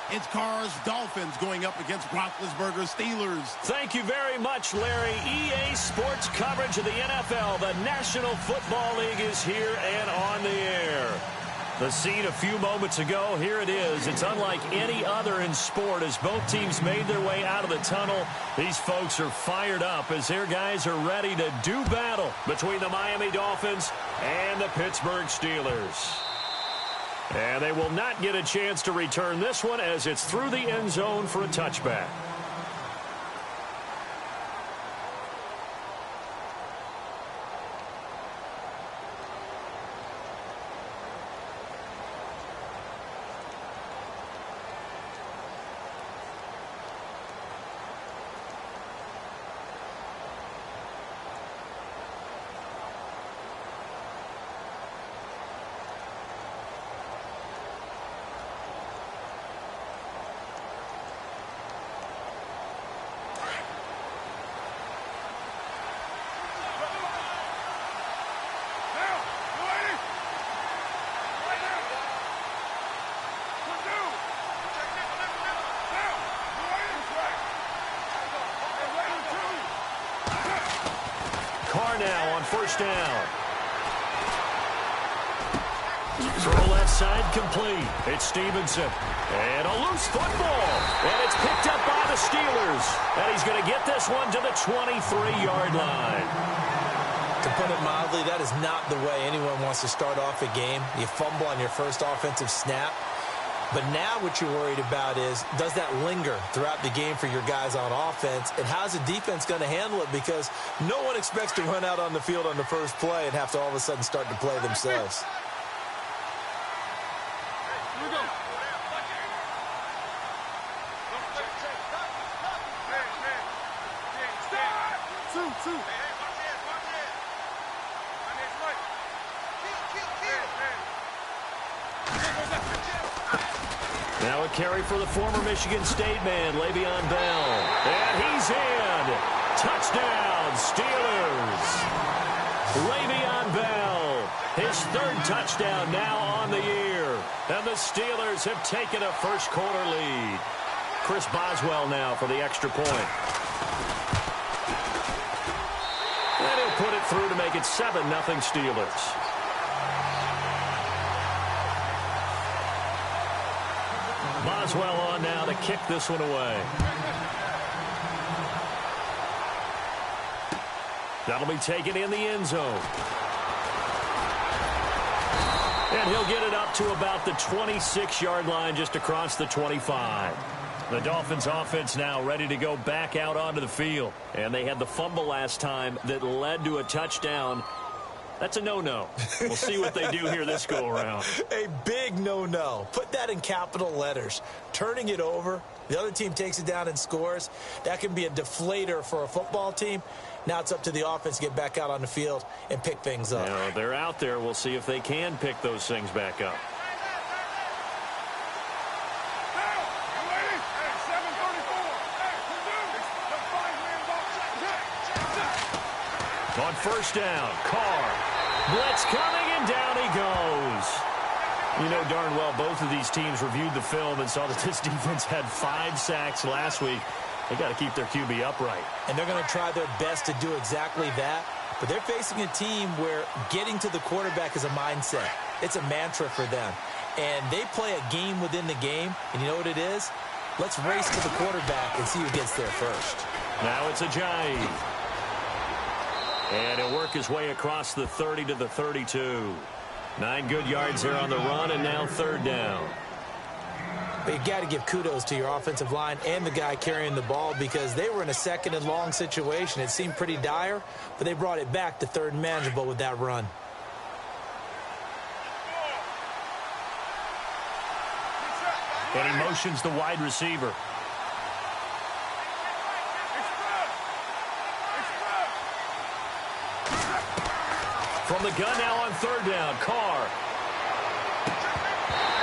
It's Carr's Dolphins going up against Roethlisberger's Steelers. Thank you very much, Larry. EA Sports coverage of the NFL. The National Football League is here and on the air. The scene a few moments ago, here it is. It's unlike any other in sport as both teams made their way out of the tunnel. These folks are fired up as their guys are ready to do battle between the Miami Dolphins and the Pittsburgh Steelers. And they will not get a chance to return this one as it's through the end zone for a touchback. Now on first down. Throw left side complete. It's Stevenson. And a loose football. And it's picked up by the Steelers. And he's going to get this one to the 23-yard line. To put it mildly, that is not the way anyone wants to start off a game. You fumble on your first offensive snap. But now what you're worried about is, does that linger throughout the game for your guys on offense? And how's the defense going to handle it? Because no one expects to run out on the field on the first play and have to all of a sudden start to play themselves. Now a carry for the former Michigan State man, Le'Veon Bell. And he's in. Touchdown, Steelers. Le'Veon Bell, his third touchdown now on the year. And the Steelers have taken a first-quarter lead. Chris Boswell now for the extra point. And he'll put it through to make it 7-0 Steelers. Boswell on now to kick this one away. That'll be taken in the end zone. And he'll get it up to about the 26-yard line, just across the 25. The Dolphins offense now ready to go back out onto the field. And they had the fumble last time that led to a touchdown. That's a no-no. We'll see what they do here this go-around. A big no-no. Put that in capital letters. Turning it over, the other team takes it down and scores. That can be a deflator for a football team. Now it's up to the offense to get back out on the field and pick things up. Now, they're out there. We'll see if they can pick those things back up. On first down, Carr. Blitz coming, and down he goes. You know darn well both of these teams reviewed the film and saw that this defense had 5 sacks last week. They got to keep their QB upright. And they're going to try their best to do exactly that. But they're facing a team where getting to the quarterback is a mindset. It's a mantra for them. And they play a game within the game. And you know what it is? Let's race to the quarterback and see who gets there first. Now it's Ajayi. And he'll work his way across the 30 to the 32. 9 good yards there on the run, and now third down. But you got to give kudos to your offensive line and the guy carrying the ball, because they were in a second and long situation. It seemed pretty dire, but they brought it back to third and manageable with that run. And he motions the wide receiver. From the gun now on third down, Carr.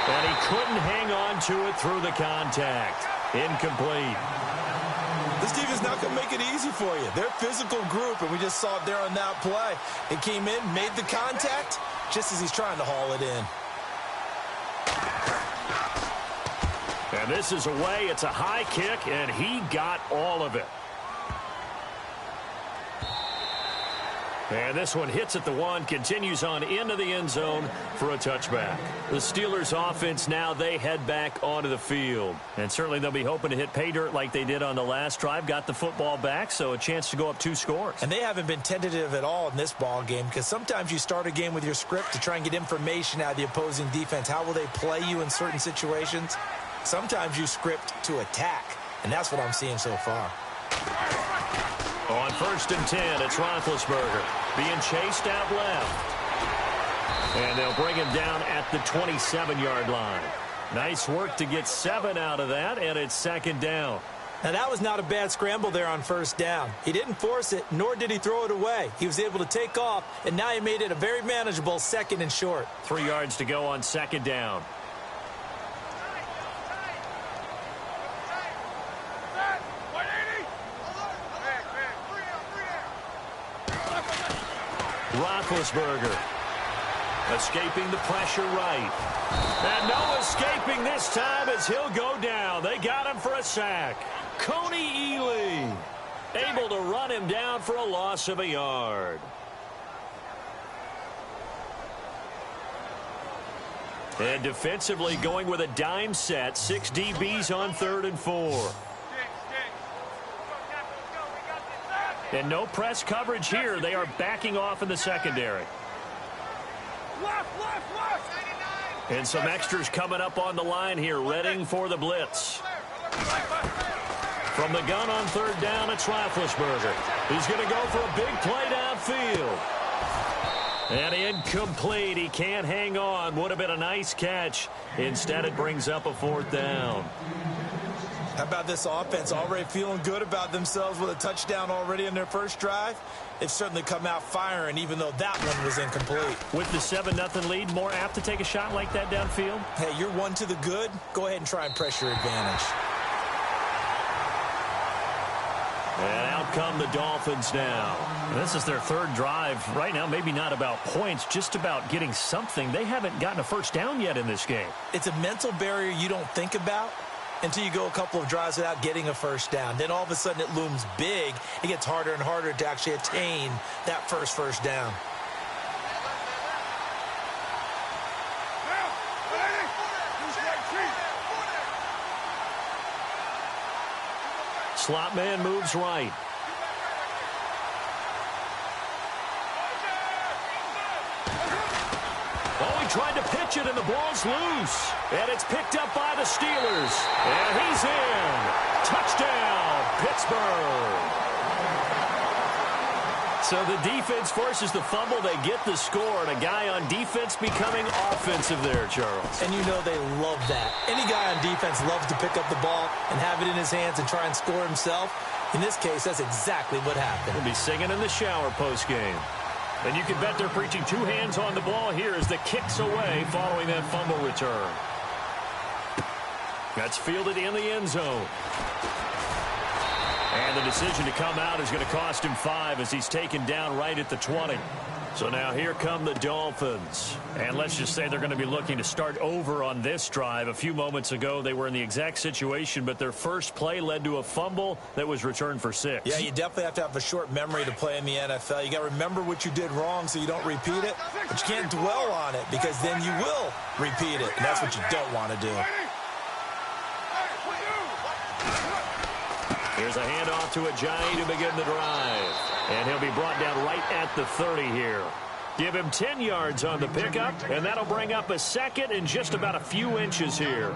And he couldn't hang on to it through the contact. Incomplete. This defense not going to make it easy for you. They're a physical group, and we just saw it there on that play. It came in, made the contact, just as he's trying to haul it in. And And this is away. It's a high kick, and he got all of it. And this one hits at the one, continues on into the end zone for a touchback. The Steelers offense now, they head back onto the field. And certainly they'll be hoping to hit pay dirt like they did on the last drive. Got the football back, so a chance to go up 2 scores. And they haven't been tentative at all in this ball game, because sometimes you start a game with your script to try and get information out of the opposing defense. How will they play you in certain situations? Sometimes you script to attack, and that's what I'm seeing so far. On 1st and 10, it's Roethlisberger being chased out left. And they'll bring him down at the 27-yard line. Nice work to get 7 out of that, and it's 2nd down. Now, that was not a bad scramble there on 1st down. He didn't force it, nor did he throw it away. He was able to take off, and now he made it a very manageable 2nd and short. 3 yards to go on 2nd down. Roethlisberger escaping the pressure right. And no escaping this time as he'll go down. They got him for a sack. Coney Ely able to run him down for a loss of a yard. And defensively going with a dime set. 6 DBs on 3rd and 4. And no press coverage here. They are backing off in the secondary. And some extras coming up on the line here, readying for the blitz. From the gun on 3rd down, it's Roethlisberger. He's going to go for a big play downfield. And incomplete. He can't hang on. Would have been a nice catch. Instead, it brings up a 4th down. How about this offense already feeling good about themselves with a touchdown already in their first drive? They've certainly come out firing, even though that one was incomplete. With the 7-0 lead, more apt to take a shot like that downfield? Hey, you're 1 to the good. Go ahead and try and press your advantage. And out come the Dolphins now. This is their 3rd drive. Right now, maybe not about points, just about getting something. They haven't gotten a first down yet in this game. It's a mental barrier you don't think about until you go a couple of drives without getting a first down. Then all of a sudden it looms big. It gets harder and harder to actually attain that first down. Slot man moves right. Oh, he tried to pitch it, and the ball's loose. And it's picked up by the Steelers. And he's in. Touchdown, Pittsburgh. So the defense forces the fumble. They get the score, and a guy on defense becoming offensive there, Charles. And you know they love that. Any guy on defense loves to pick up the ball and have it in his hands and try and score himself. In this case, that's exactly what happened. He'll be singing in the shower post-game. And you can bet they're preaching 2 hands on the ball here as the kick's away following that fumble return. That's fielded in the end zone. And the decision to come out is going to cost him 5 as he's taken down right at the 20. So now here come the Dolphins. And let's just say they're going to be looking to start over on this drive. A few moments ago, they were in the exact situation, but their first play led to a fumble that was returned for 6. Yeah, you definitely have to have a short memory to play in the NFL. You got to remember what you did wrong so you don't repeat it, but you can't dwell on it because then you will repeat it, and that's what you don't want to do. Here's a handoff to Ajayi to begin the drive. And he'll be brought down right at the 30 here. Give him 10 yards on the pickup, and that'll bring up a 2nd and just about a few inches here.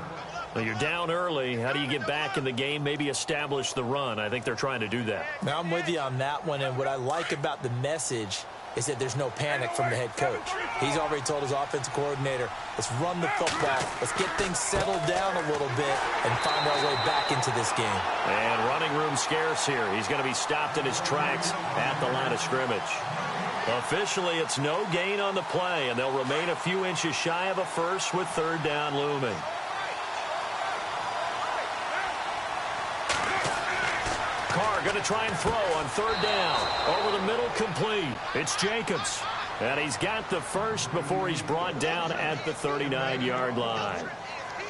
Well, you're down early. How do you get back in the game, maybe establish the run? I think they're trying to do that. Now, I'm with you on that one, and what I like about the message is that there's no panic from the head coach. He's already told his offensive coordinator, let's run the football, let's get things settled down a little bit and find our way back into this game. And running room scarce here. He's going to be stopped in his tracks at the line of scrimmage. Officially, it's no gain on the play, and they'll remain a few inches shy of a first with 3rd down looming. Carr going to try and throw on 3rd down. Over the middle, complete. It's Jacobs. And he's got the first before he's brought down at the 39-yard line.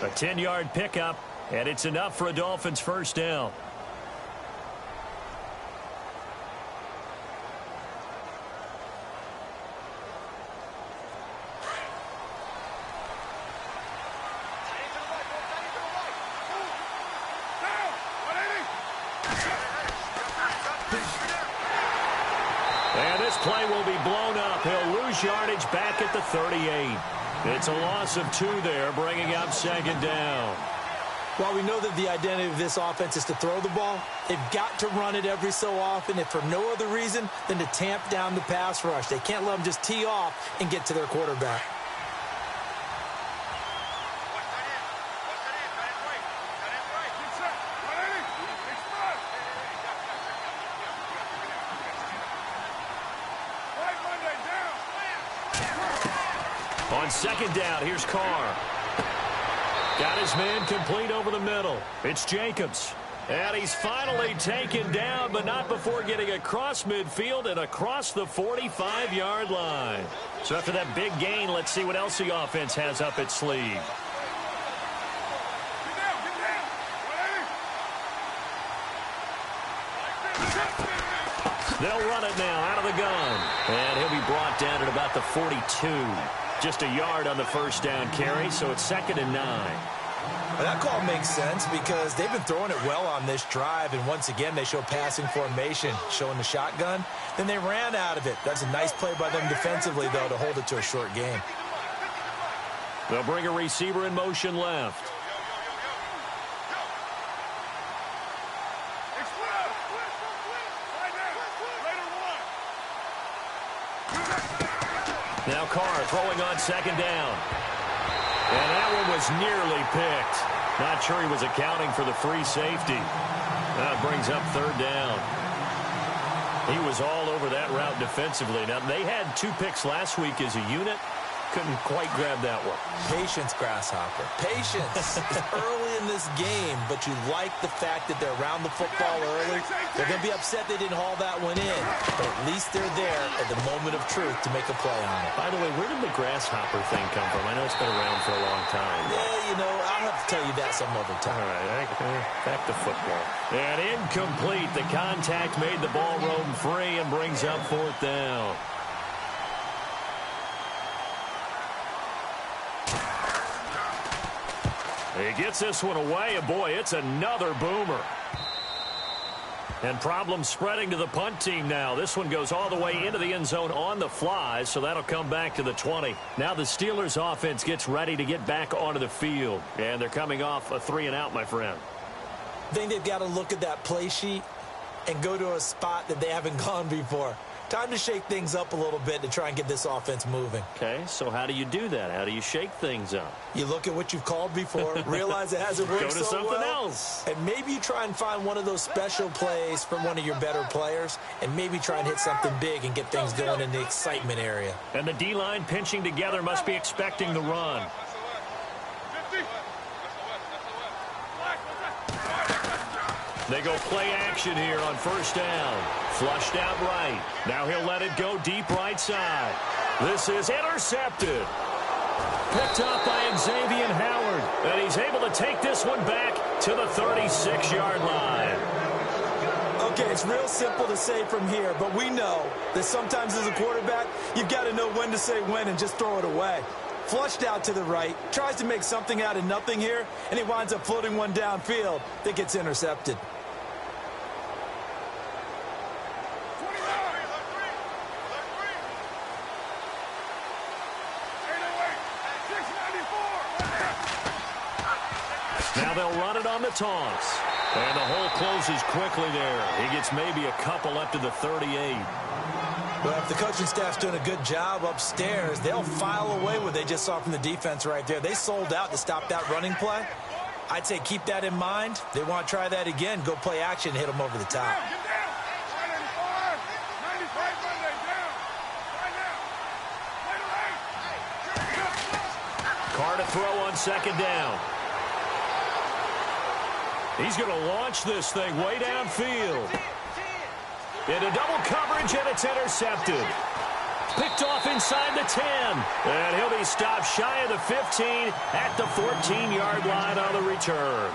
A 10-yard pickup, And it's enough for a Dolphins first down. And this play will be blown up. He'll lose yardage back at the 38. It's a loss of 2 there, bringing up second down. While we know that the identity of this offense is to throw the ball, they've got to run it every so often, if for no other reason than to tamp down the pass rush. They can't let them just tee off and get to their quarterback. On second down, here's Carr. Got his man complete over the middle. It's Jacobs. And he's finally taken down, but not before getting across midfield and across the 45-yard line. So after that big gain, let's see what else the offense has up its sleeve. They'll run it now out of the gun. And he'll be brought down at about the 42. Just a yard on the first down carry, so it's 2nd and 9. Well, that call makes sense because they've been throwing it well on this drive, and once again they show passing formation, showing the shotgun. Then they ran out of it. That's a nice play by them defensively, though, to hold it to a short game. They'll bring a receiver in motion left. Now Carr throwing on second down. And that one was nearly picked. Not sure he was accounting for the free safety. That brings up 3rd down. He was all over that route defensively. Now, they had 2 picks last week as a unit. Couldn't quite grab that one. Patience, Grasshopper. Patience. It's early in this game, but you like the fact that they're around the football early. They're going to be upset they didn't haul that one in, but at least they're there at the moment of truth to make a play on it. By the way, where did the Grasshopper thing come from? I know it's been around for a long time. Yeah, you know, I'll have to tell you that some other time. All right, back to football. And incomplete. The contact made the ball roam free and brings up 4th down. He gets this one away, and boy, it's another boomer. And problems spreading to the punt team now. This one goes all the way into the end zone on the fly, so that'll come back to the 20. Now the Steelers offense gets ready to get back onto the field. And they're coming off a 3-and-out, my friend. I think they've got to look at that play sheet and go to a spot that they haven't gone before. Time to shake things up a little bit to try and get this offense moving. Okay, so how do you do that? How do you shake things up? You look at what you've called before, realize it hasn't worked Go to so something well, else. and maybe you try and find one of those special plays from one of your better players, and maybe try and hit something big and get things going in the excitement area. And the D-line pinching together must be expecting the run. They go play action here on first down. Flushed out right. Now he'll let it go deep right side. This is intercepted. Picked up by Xavier Howard. And he's able to take this one back to the 36-yard line. Okay, it's real simple to say from here, but we know that sometimes as a quarterback, you've got to know when to say when and just throw it away. Flushed out to the right, tries to make something out of nothing here, and he winds up floating one downfield that gets intercepted. Now they'll run it on the toss. And the hole closes quickly there. He gets maybe a couple up to the 38. Well, if the coaching staff's doing a good job upstairs, they'll file away what they just saw from the defense right there. They sold out to stop that running play. I'd say keep that in mind. They want to try that again. Go play action, hit them over the top. Carr to throw on second down. He's going to launch this thing way downfield. Into double coverage, and it's intercepted. Picked off inside the 10. And he'll be stopped shy of the 15 at the 14-yard line on the return.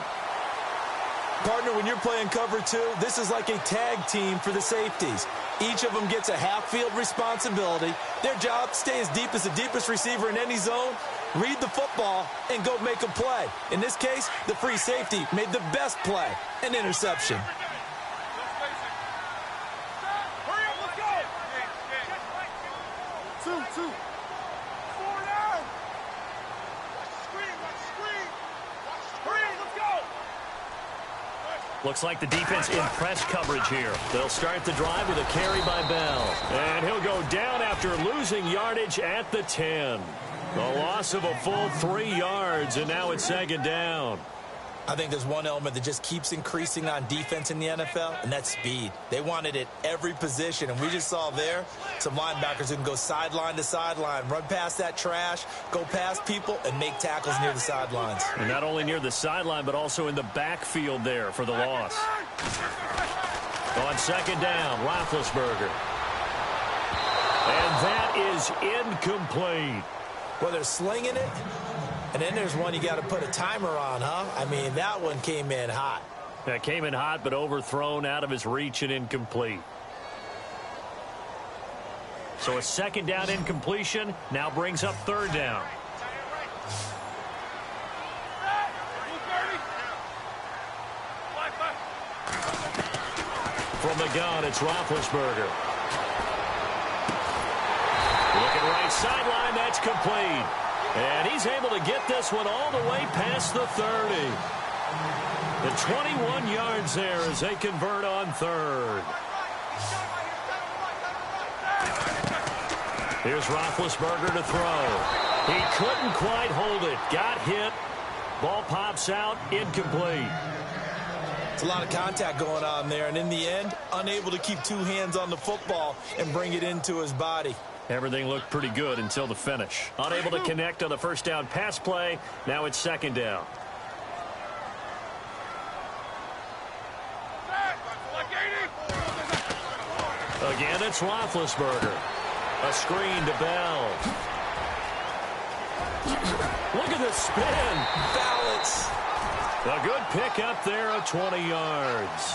Partner, when you're playing cover two, this is like a tag team for the safeties. Each of them gets a half-field responsibility. Their job, stay as deep as the deepest receiver in any zone, read the football, and go make a play. In this case, the free safety made the best play, an interception. Looks like the defense in press coverage here. They'll start the drive with a carry by Bell. And he'll go down after losing yardage at the 10. The loss of a full 3 yards, and now it's second down. I think there's one element that just keeps increasing on defense in the NFL, and that's speed. They want it at every position, and we just saw there some linebackers who can go sideline to sideline, run past that trash, go past people, and make tackles near the sidelines. And not only near the sideline, but also in the backfield there for the loss. On second down, Roethlisberger. And that is incomplete. Well, they're slinging it. And then there's one you got to put a timer on, huh? I mean, that one came in hot. That came in hot, but overthrown, out of his reach, and incomplete. So a second down incompletion now brings up third down. From the gun, it's Roethlisberger. Looking right sideline, that's complete. And he's able to get this one all the way past the 30. The 21 yards there as they convert on third. Here's Roethlisberger to throw. He couldn't quite hold it. Got hit. Ball pops out. Incomplete. It's a lot of contact going on there. And in the end, unable to keep two hands on the football and bring it into his body. Everything looked pretty good until the finish. Unable to connect on the first down pass play. Now it's second down. Again, it's Roethlisberger. A screen to Bell. Look at the spin. Balance. A good pick up there of 20 yards.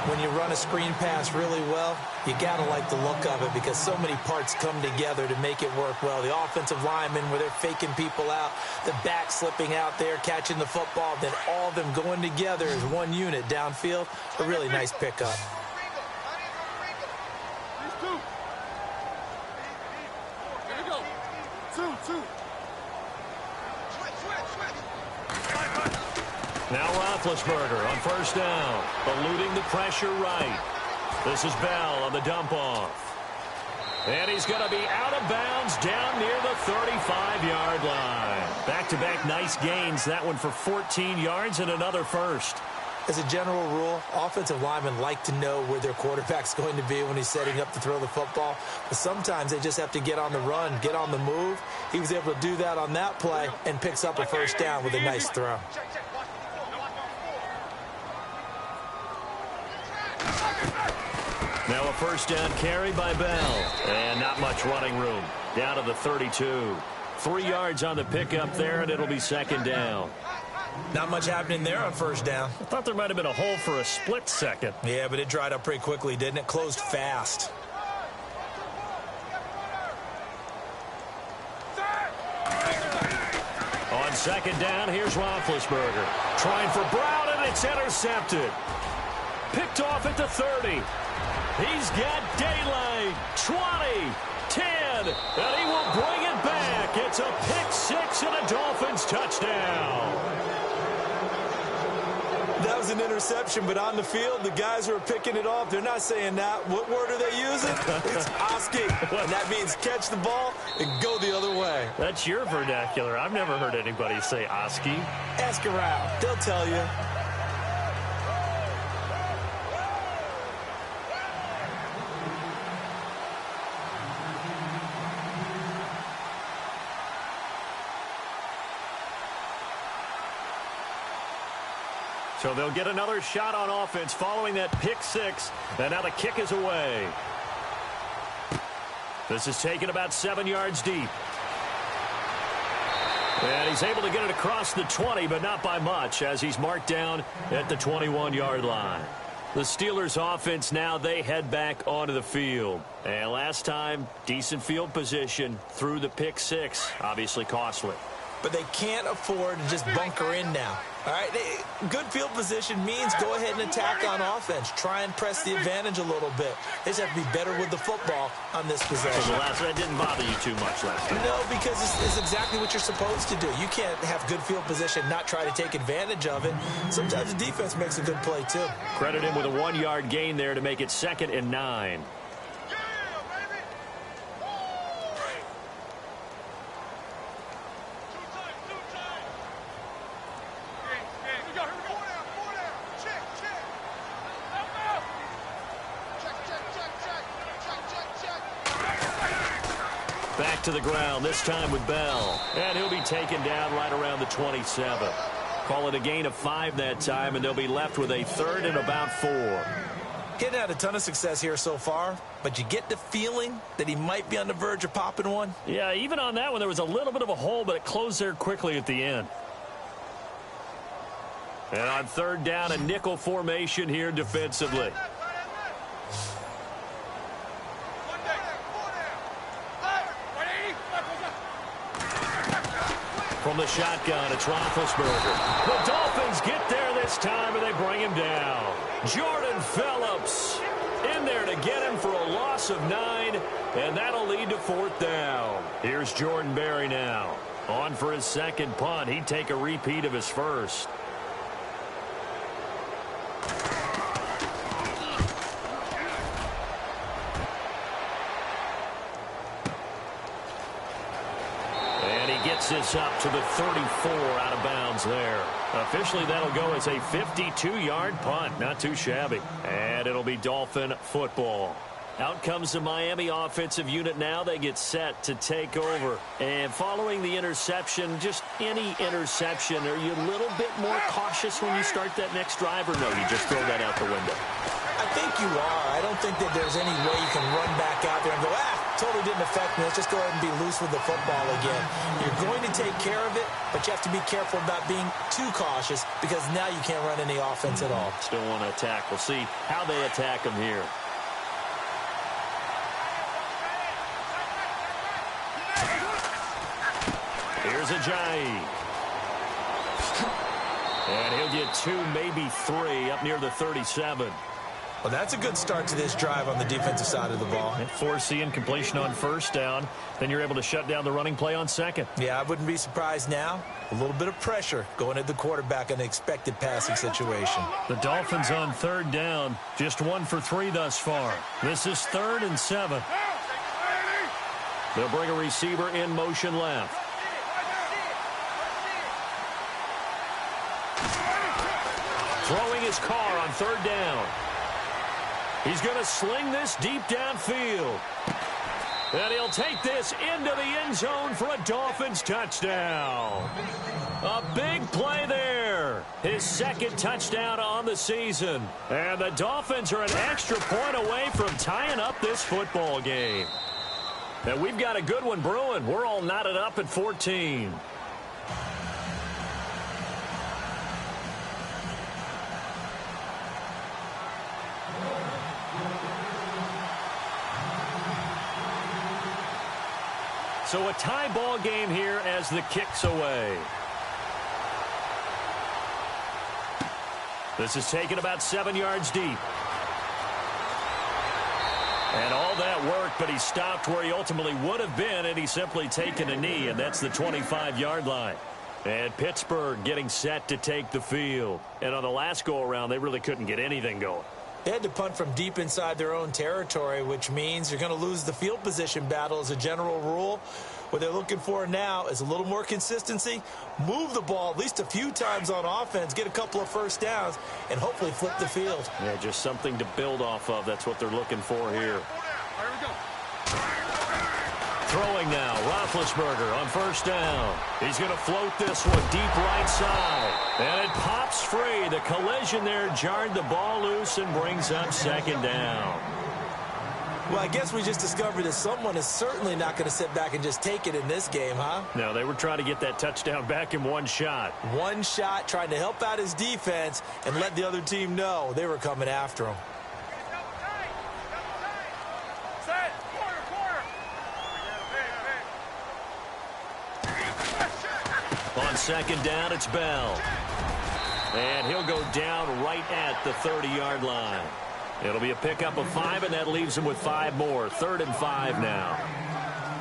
When you run a screen pass really well, you got to like the look of it because so many parts come together to make it work well. The offensive linemen, where they're faking people out, the back slipping out there, catching the football, then all of them going together as one unit downfield. A really nice pickup. Now Roethlisberger on first down, eluding the pressure right. This is Bell on the dump off. And he's going to be out of bounds down near the 35-yard line. Back-to-back nice gains, that one for 14 yards and another first. As a general rule, offensive linemen like to know where their quarterback's going to be when he's setting up to throw the football. But sometimes they just have to get on the run, get on the move. He was able to do that on that play and picks up a first down with a nice throw. Now a first down carry by Bell. And not much running room. Down to the 32. 3 yards on the pickup there, and it'll be second down. Not much happening there on first down. I thought there might have been a hole for a split second. Yeah, but it dried up pretty quickly, didn't it? Closed fast. On second down, here's Roethlisberger. Trying for Brown, and it's intercepted. Picked off at the 30. He's got daylight. 20, 10, and he will bring it back. It's a pick six and a Dolphins touchdown. That was an interception, but on the field, the guys who are picking it off, they're not saying that. What word are they using? It's Oski, and that means catch the ball and go the other way. That's your vernacular. I've never heard anybody say Oski. Ask around. They'll tell you. So they'll get another shot on offense following that pick six. And now the kick is away. This is taken about 7 yards deep. And he's able to get it across the 20, but not by much, as he's marked down at the 21-yard line. The Steelers' offense now, they head back onto the field. And last time, decent field position through the pick six. Obviously costly. But they can't afford to just bunker in now. All right, good field position means go ahead and attack on offense. Try and press the advantage a little bit. They just have to be better with the football on this possession. So that didn't bother you too much last time. No, because it's exactly what you're supposed to do. You can't have good field position, not try to take advantage of it. Sometimes the defense makes a good play, too. Credit him with a 1-yard gain there to make it 2nd and 9. Back to the ground, this time with Bell. And he'll be taken down right around the 27. Call it a gain of 5 that time, and they'll be left with a 3rd and about 4. Getting had a ton of success here so far, but you get the feeling that he might be on the verge of popping one. Yeah, even on that one, there was a little bit of a hole, but it closed there quickly at the end. And on 3rd down, a nickel formation here defensively. From the shotgun, it's Roethlisberger. The Dolphins get there this time, and they bring him down. Jordan Phillips in there to get him for a loss of 9, and that'll lead to 4th down. Here's Jordan Berry now. On for his 2nd punt. He'd take a repeat of his 1st. This up to the 34 out of bounds there. Officially, that'll go as a 52-yard punt. Not too shabby. And it'll be Dolphin football. Out comes the Miami offensive unit now. They get set to take over. And following the interception, just any interception, are you a little bit more cautious when you start that next drive, or no, you just throw that out the window? I think you are. I don't think that there's any way you can run back out there and go, totally didn't affect me. Let's just go ahead and be loose with the football again. You're going to take care of it, but you have to be careful about being too cautious because now you can't run any offense at all. Still want to attack. We'll see how they attack them here. Here's Ajayi. And he'll get 2, maybe 3 up near the 37. Well, that's a good start to this drive on the defensive side of the ball. Forcing completion on 1st down. Then you're able to shut down the running play on 2nd. Yeah, I wouldn't be surprised now. A little bit of pressure going at the quarterback in an expected passing situation. The Dolphins on 3rd down. Just 1 for 3 thus far. This is 3rd and 7. They'll bring a receiver in motion left. Throwing his car on 3rd down. He's going to sling this deep downfield. And he'll take this into the end zone for a Dolphins touchdown. A big play there. His 2nd touchdown on the season. And the Dolphins are an extra point away from tying up this football game. And we've got a good one brewing. We're all knotted up at 14. So a tie ball game here as the kick's away. This is taken about 7 yards deep. And all that work, but he stopped where he ultimately would have been, and he's simply taken a knee, and that's the 25-yard line. And Pittsburgh getting set to take the field. And on the last go-around, they really couldn't get anything going. They had to punt from deep inside their own territory, which means you're going to lose the field position battle as a general rule. What they're looking for now is a little more consistency, move the ball at least a few times on offense, get a couple of 1st downs, and hopefully flip the field. Yeah, just something to build off of. That's what they're looking for here. Throwing now, Roethlisberger on 1st down. He's going to float this one deep right side. And it pops free. The collision there jarred the ball loose and brings up 2nd down. Well, I guess we just discovered that someone is certainly not going to sit back and just take it in this game, huh? No, they were trying to get that touchdown back in one shot. One shot, trying to help out his defense and let the other team know they were coming after him. On second down, it's Bell. And he'll go down right at the 30-yard line. It'll be a pickup of 5, and that leaves him with 5 more. 3rd and 5 now.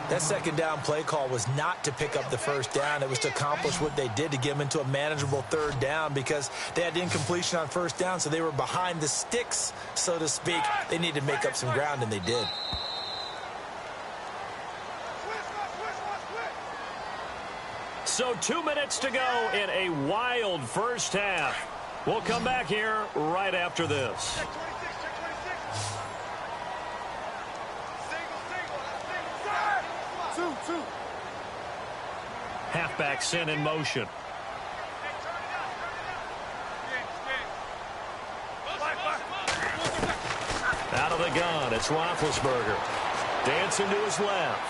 That second down play call was not to pick up the first down. It was to accomplish what they did, to get them into a manageable 3rd down, because they had incompletion on first down, so they were behind the sticks, so to speak. They needed to make up some ground, and they did. So 2 minutes to go in a wild first half. We'll come back here right after this. Halfback sent in motion. Out of the gun, it's Roethlisberger. Dancing to his left.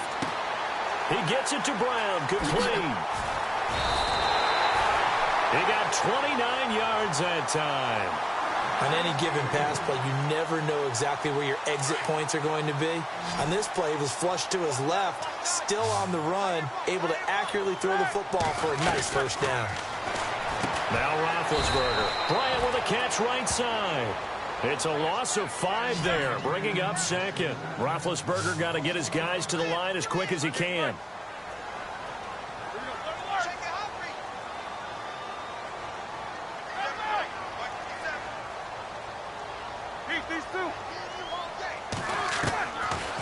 He gets it to Brown, complete. He got 29 yards that time. On any given pass play, you never know exactly where your exit points are going to be. On this play, he was flushed to his left, still on the run, able to accurately throw the football for a nice first down. Now Roethlisberger. Bryant with a catch right side. It's a loss of 5 there, bringing up second. Roethlisberger got to get his guys to the line as quick as he can.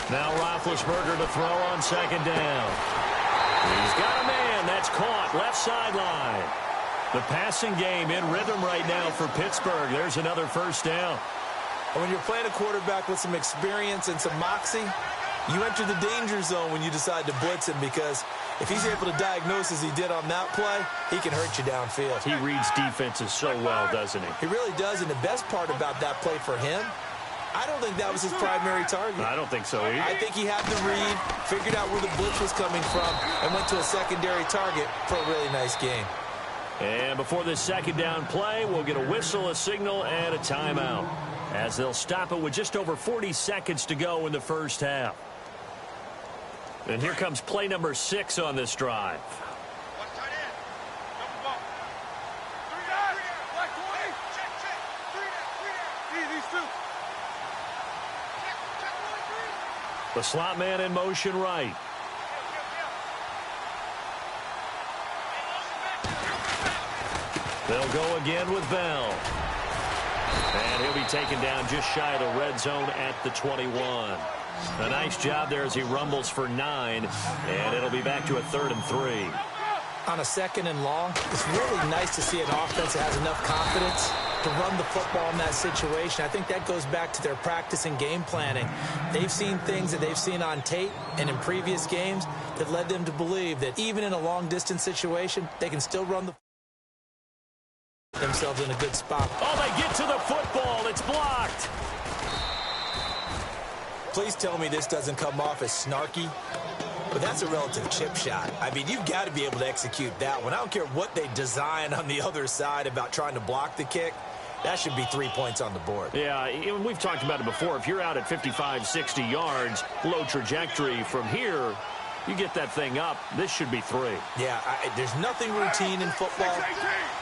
Now Roethlisberger to throw on second down. He's got a man. That's caught. Left sideline. The passing game in rhythm right now for Pittsburgh. There's another first down. And when you're playing a quarterback with some experience and some moxie, you enter the danger zone when you decide to blitz him, because if he's able to diagnose as he did on that play, he can hurt you downfield. He reads defenses so well, doesn't he? He really does, and the best part about that play for him, I don't think that was his primary target. I don't think so either. I think he had the read, figured out where the blitz was coming from, and went to a secondary target for a really nice game. And before this second down play, we'll get a whistle, a signal, and a timeout, as they'll stop it with just over 40 seconds to go in the first half. And here comes play number 6 on this drive. The slot man in motion right. They'll go again with Bell. And he'll be taken down just shy of the red zone at the 21. A nice job there as he rumbles for 9. And it'll be back to a 3rd and 3. On a 2nd and long, it's really nice to see an offense that has enough confidence to run the football in that situation. I think that goes back to their practice and game planning. They've seen things that they've seen on tape and in previous games that led them to believe that even in a long-distance situation, they can still run themselves in a good spot. Oh, they get to the football. It's blocked. Please tell me this doesn't come off as snarky, but that's a relative chip shot. I mean, you've got to be able to execute that one. I don't care what they design on the other side about trying to block the kick. That should be 3 points on the board. Yeah, we've talked about it before. If you're out at 55, 60 yards, low trajectory from here, you get that thing up, this should be 3. Yeah, there's nothing routine in football,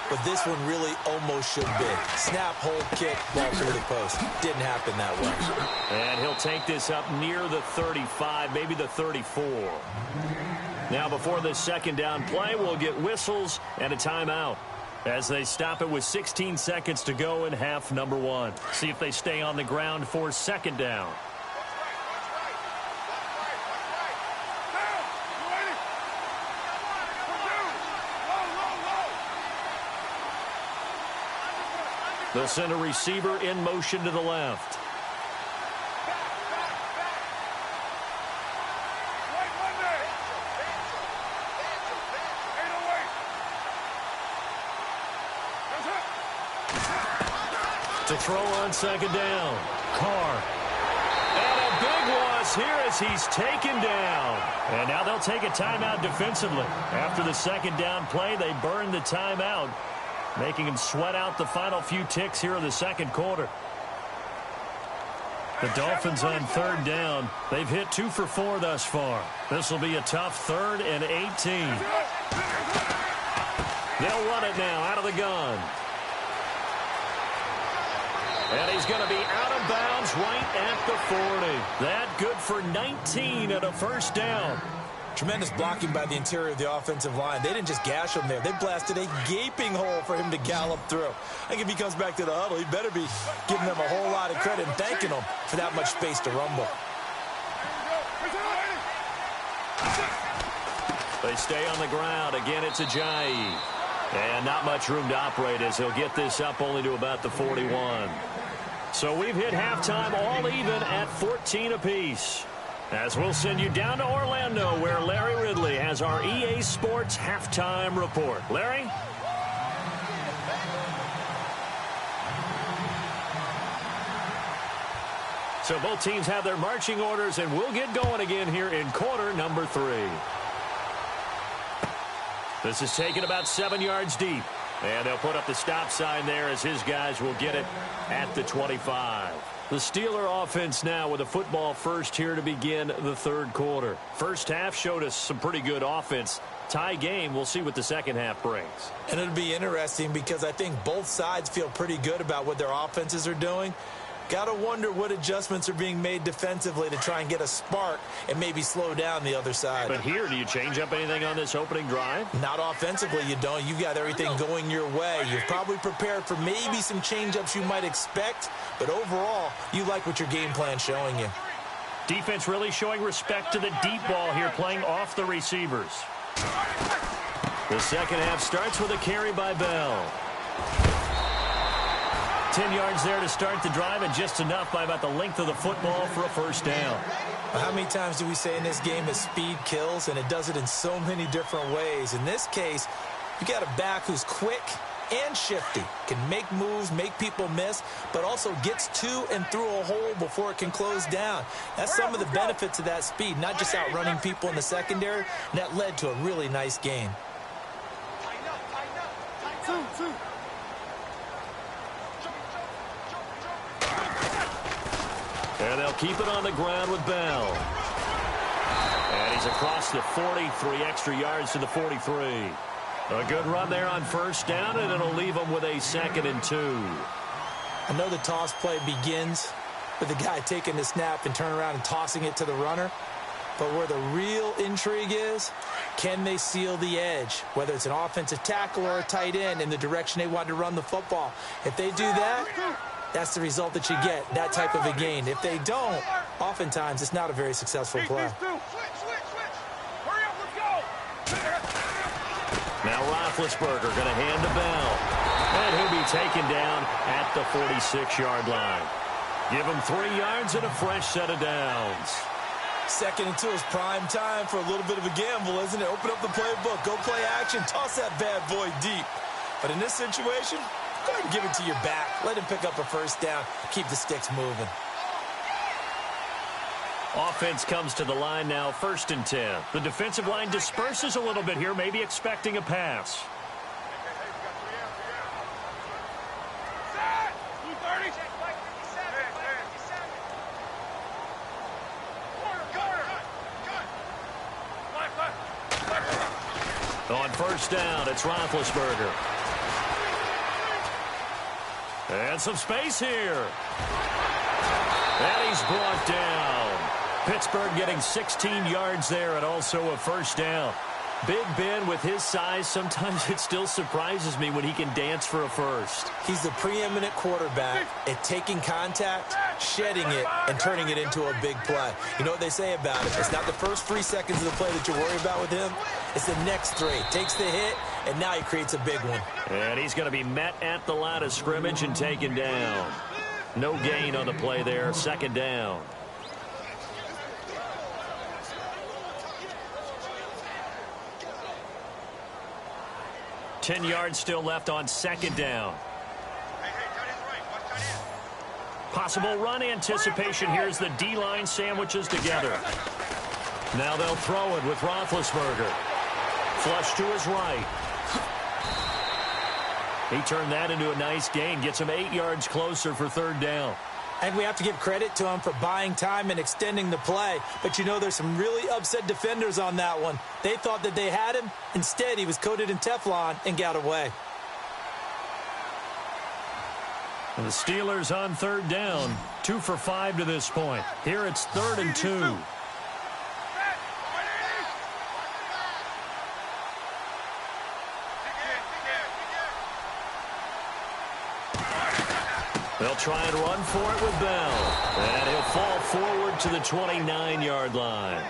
but this one really almost should be. Snap, hold, kick, ball through the post. Didn't happen that way. And he'll take this up near the 35, maybe the 34. Now, before this second down play, we'll get whistles and a timeout as they stop it with 16 seconds to go in half number 1. See if they stay on the ground for second down. They'll send a receiver in motion to the left. To throw on second down. Carr. And a big loss here as he's taken down. And now they'll take a timeout defensively. After the second down play, they burned the timeout, making him sweat out the final few ticks here in the second quarter. The Dolphins on third down. They've hit 2 for 4 thus far. This will be a tough 3rd and 18. They'll run it now out of the gun. And he's going to be out of bounds right at the 40. That good for 19 and a first down. Tremendous blocking by the interior of the offensive line. They didn't just gash him there. They blasted a gaping hole for him to gallop through. I think if he comes back to the huddle, he better be giving them a whole lot of credit and thanking them for that much space to rumble. They stay on the ground. Again, it's Ajayi. And not much room to operate as he'll get this up only to about the 41. So we've hit halftime all even at 14 apiece. As we'll send you down to Orlando, where Larry Ridley has our EA Sports halftime report. Larry? So both teams have their marching orders, and we'll get going again here in quarter number 3. This is taken about 7 yards deep. And they'll put up the stop sign there as his guys will get it at the 25. The Steeler offense now with a football first here to begin the third quarter. First half showed us some pretty good offense. Tie game, we'll see what the second half brings. And it'll be interesting because I think both sides feel pretty good about what their offenses are doing. Got to wonder what adjustments are being made defensively to try and get a spark and maybe slow down the other side. But here, do you change up anything on this opening drive? Not offensively, you don't. You've got everything going your way. You've probably prepared for maybe some change-ups you might expect, but overall, you like what your game plan's showing you. Defense really showing respect to the deep ball here, playing off the receivers. The second half starts with a carry by Bell. 10 yards there to start the drive, and just enough by about the length of the football for a first down. How many times do we say in this game that speed kills, and it does it in so many different ways? In this case, you got a back who's quick and shifty, can make moves, make people miss, but also gets to and through a hole before it can close down. That's some of the benefits of that speed, not just outrunning people in the secondary, and that led to a really nice gain. And they'll keep it on the ground with Bell. And he's across the 40, 3 extra yards to the 43. A good run there on first down, and it'll leave them with a 2nd and 2. I know the toss play begins with the guy taking the snap and turning around and tossing it to the runner. But where the real intrigue is, can they seal the edge, whether it's an offensive tackle or a tight end, in the direction they want to run the football? If they do that, that's the result that you get, that type of a gain. If they don't, oftentimes it's not a very successful play. Now Roethlisberger going to hand to Bell. And he'll be taken down at the 46-yard line. Give him 3 yards and a fresh set of downs. 2nd and 2 is prime time for a little bit of a gamble, isn't it? Open up the playbook, go play action, toss that bad boy deep. But in this situation, go ahead and give it to your back. Let him pick up a first down. Keep the sticks moving. Offense comes to the line now, 1st and 10. The defensive line disperses a little bit here, maybe expecting a pass. On first down, it's Roethlisberger. And some space here. And he's brought down. Pittsburgh getting 16 yards there and also a first down. Big Ben with his size, sometimes it still surprises me when he can dance for a first. He's the preeminent quarterback at taking contact, shedding it, and turning it into a big play. You know what they say about it? It's not the first 3 seconds of the play that you worry about with him. It's the next 3. Takes the hit, and now he creates a big one. And he's going to be met at the line of scrimmage and taken down. No gain on the play there, 2nd down. $10 yards still left on 2nd down. Possible run anticipation. Here's the D-line sandwiches together. Now they'll throw it with Roethlisberger. Flush to his right. He turned that into a nice gain. Gets him 8 yards closer for third down. And we have to give credit to him for buying time and extending the play. But, you know, there's some really upset defenders on that one. They thought that they had him. Instead, he was coated in Teflon and got away. And the Steelers on third down. 2 for 5 to this point. Here it's 3rd and 2. They'll try and run for it with Bell. And he'll fall forward to the 29-yard line.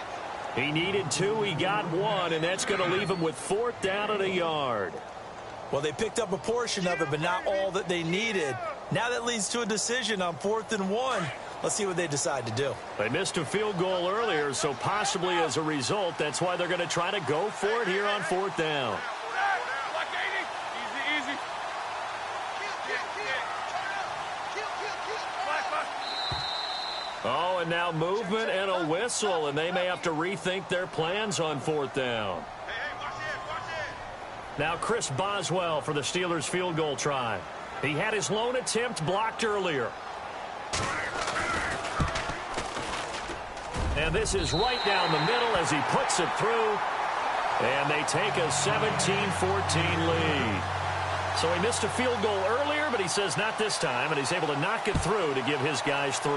He needed 2, he got 1, and that's going to leave him with 4th down and a yard. Well, they picked up a portion of it, but not all that they needed. Now that leads to a decision on 4th and 1. Let's see what they decide to do. They missed a field goal earlier, so possibly as a result, that's why they're going to try to go for it here on 4th down. Oh, and now movement and a whistle, and they may have to rethink their plans on 4th down. Now Chris Boswell for the Steelers field goal try. He had his lone attempt blocked earlier. And this is right down the middle as he puts it through. And they take a 17-14 lead. So he missed a field goal earlier, but he says not this time, and he's able to knock it through to give his guys 3.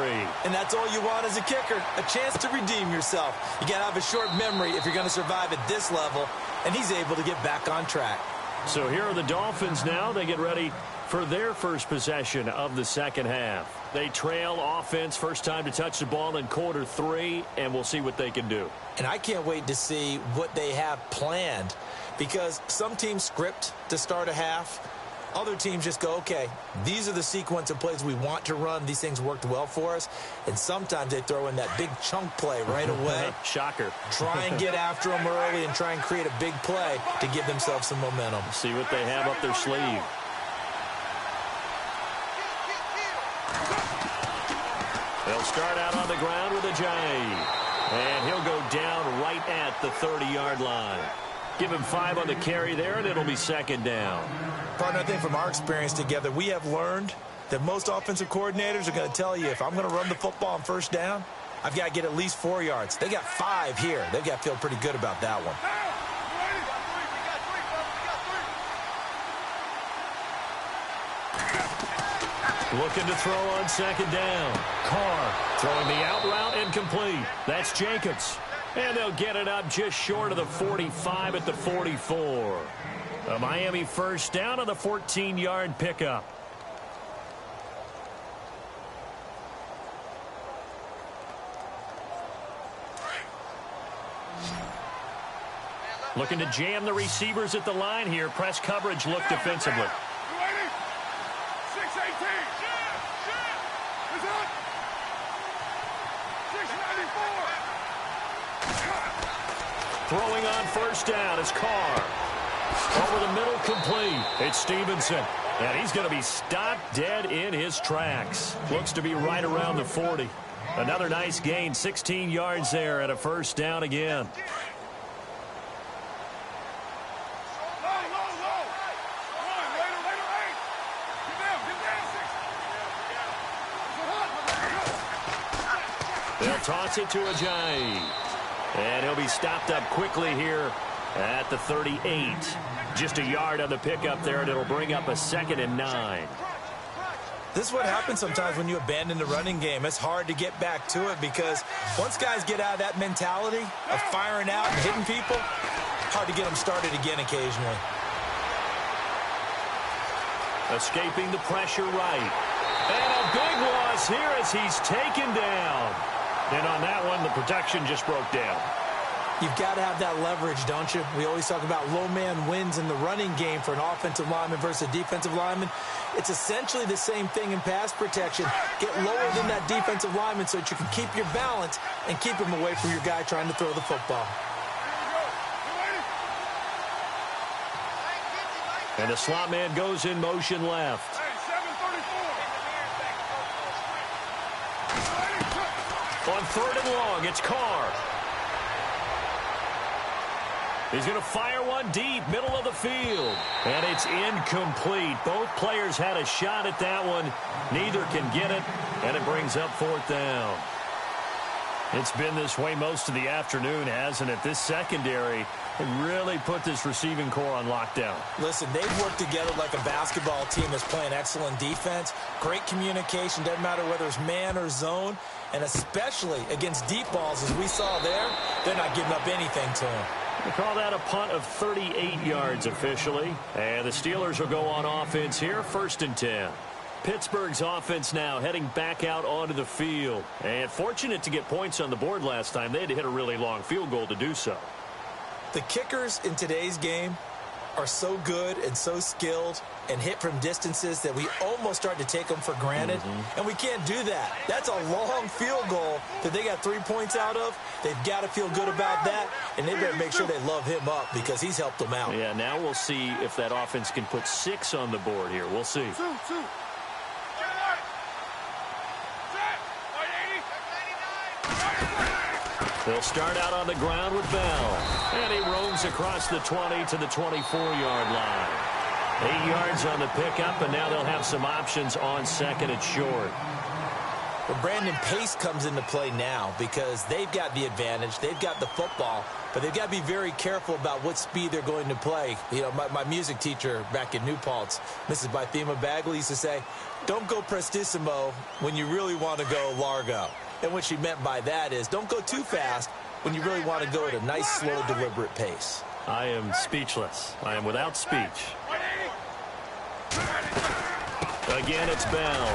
And that's all you want as a kicker, a chance to redeem yourself. You got to have a short memory if you're going to survive at this level, and he's able to get back on track. So here are the Dolphins now. They get ready for their first possession of the second half. They trail offense, first time to touch the ball in quarter 3, and we'll see what they can do. And I can't wait to see what they have planned, because some teams script to start a half. Other teams just go, okay, these are the sequence of plays we want to run. These things worked well for us. And sometimes they throw in that big chunk play right away. Shocker. Try and get after them early and try and create a big play to give themselves some momentum. See what they have up their sleeve. They'll start out on the ground with Ajayi. And he'll go down right at the 30-yard line. Give him 5 on the carry there, and it'll be second down. Partner, I think from our experience together, we have learned that most offensive coordinators are going to tell you, if I'm going to run the football on first down, I've got to get at least 4 yards. They got 5 here. They've got to feel pretty good about that one. Looking to throw on second down. Carr throwing the out route incomplete. That's Jacobs. And they'll get it up just short of the 45 at the 44. A Miami first down on the 14-yard pickup. Looking to jam the receivers at the line here. Press coverage look defensively. Throwing on first down is Carr. Over the middle, complete. It's Stevenson. And he's going to be stopped dead in his tracks. Looks to be right around the 40. Another nice gain, 16 yards there at a first down again. They'll toss it to Ajayi. And he'll be stopped up quickly here at the 38. Just a yard on the pickup there, and it'll bring up a 2nd and 9. This is what happens sometimes when you abandon the running game. It's hard to get back to it because once guys get out of that mentality of firing out and hitting people, hard to get them started again occasionally. Escaping the pressure right. And a big loss here as he's taken down. And on that one, the protection just broke down. You've got to have that leverage, don't you? We always talk about low man wins in the running game for an offensive lineman versus a defensive lineman. It's essentially the same thing in pass protection. Get lower than that defensive lineman so that you can keep your balance and keep him away from your guy trying to throw the football. And the slot man goes in motion left. On 3rd and long, it's Carr. He's going to fire one deep, middle of the field. And it's incomplete. Both players had a shot at that one. Neither can get it, and it brings up 4th down. It's been this way most of the afternoon, hasn't it? This secondary really put this receiving core on lockdown. Listen, they've worked together like a basketball team that's playing excellent defense. Great communication, doesn't matter whether it's man or zone. And especially against deep balls, as we saw there, they're not giving up anything to them. They call that a punt of 38 yards officially. And the Steelers will go on offense here, 1st and 10. Pittsburgh's offense now heading back out onto the field. And fortunate to get points on the board last time. They had to hit a really long field goal to do so. The kickers in today's game are so good and so skilled and hit from distances that we almost start to take them for granted. And we can't do that. That's a long field goal that they got 3 points out of. They've got to feel good about that, and they better make sure they love him up because he's helped them out. Yeah, now we'll see if that offense can put 6 on the board here. We'll see. They'll start out on the ground with Bell. And he roams across the 20 to the 24-yard line. 8 yards on the pickup, and now they'll have some options on 2nd and short. Well, Brandon, pace comes into play now because they've got the advantage. They've got the football, but they've got to be very careful about what speed they're going to play. You know, my music teacher back in New Paltz, Mrs. Bythema Bagley, used to say, don't go prestissimo when you really want to go largo. And what she meant by that is don't go too fast when you really want to go at a nice, slow, deliberate pace. I am speechless. I am without speech. Again, it's Bell.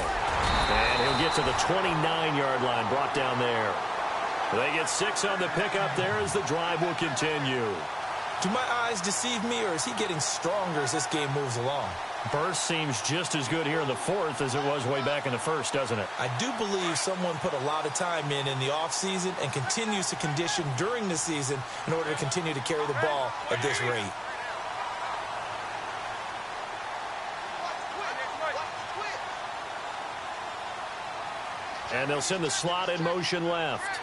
And he'll get to the 29-yard line, brought down there. They get 6 on the pickup there as the drive will continue. Do my eyes deceive me, or is he getting stronger as this game moves along? Burst seems just as good here in the 4th as it was way back in the 1st, doesn't it? I do believe someone put a lot of time in the offseason and continues to condition during the season in order to continue to carry the ball at this rate. And they'll send the slot in motion left.